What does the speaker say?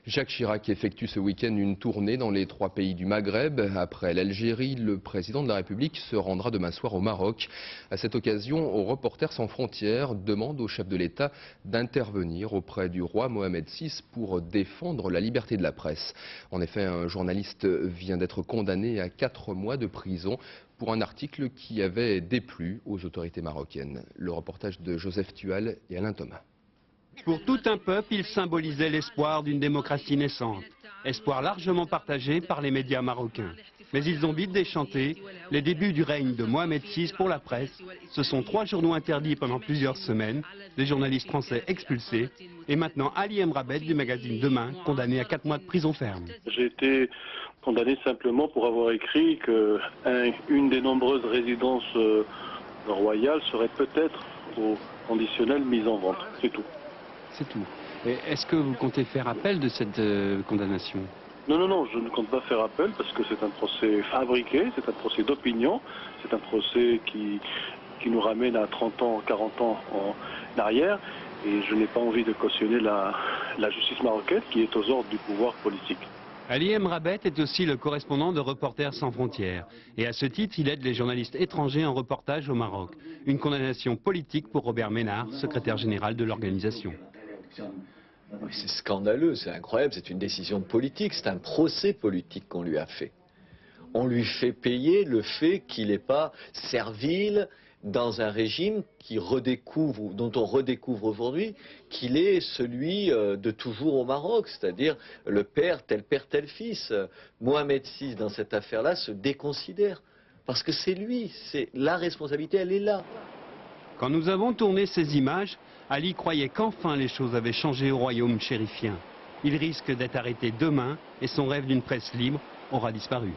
Jacques Chirac effectue ce week-end une tournée dans les 3 pays du Maghreb. Après l'Algérie, le président de la République se rendra demain soir au Maroc. À cette occasion, Reporters sans frontières demande au chef de l'État d'intervenir auprès du roi Mohamed VI pour défendre la liberté de la presse. En effet, un journaliste vient d'être condamné à 4 mois de prison pour un article qui avait déplu aux autorités marocaines. Le reportage de Joseph Tual et Alain Thomas. Pour tout un peuple, il symbolisait l'espoir d'une démocratie naissante. Espoir largement partagé par les médias marocains. Mais ils ont vite déchanté les débuts du règne de Mohamed VI pour la presse. Ce sont 3 journaux interdits pendant plusieurs semaines, des journalistes français expulsés, et maintenant Ali Emrabet du magazine Demain, condamné à 4 mois de prison ferme. J'ai été condamné simplement pour avoir écrit qu'une des nombreuses résidences royales serait peut-être au conditionnel mise en vente. C'est tout. C'est tout. Est-ce que vous comptez faire appel de cette condamnation? Non, je ne compte pas faire appel parce que c'est un procès fabriqué, c'est un procès d'opinion, c'est un procès qui nous ramène à 30 ans, 40 ans en arrière et je n'ai pas envie de cautionner la justice marocaine qui est aux ordres du pouvoir politique. Ali Emrabet est aussi le correspondant de Reporters sans frontières. Et à ce titre, il aide les journalistes étrangers en reportage au Maroc. Une condamnation politique pour Robert Ménard, secrétaire général de l'organisation. C'est scandaleux, c'est incroyable, c'est une décision politique, c'est un procès politique qu'on lui a fait. On lui fait payer le fait qu'il n'est pas servile dans un régime dont on redécouvre aujourd'hui qu'il est celui de toujours au Maroc, c'est-à-dire le père, tel fils. Mohamed VI, dans cette affaire-là, se déconsidère. Parce que c'est lui, la responsabilité, elle est là. Quand nous avons tourné ces images, Ali croyait qu'enfin les choses avaient changé au royaume chérifien. Il risque d'être arrêté demain et son rêve d'une presse libre aura disparu.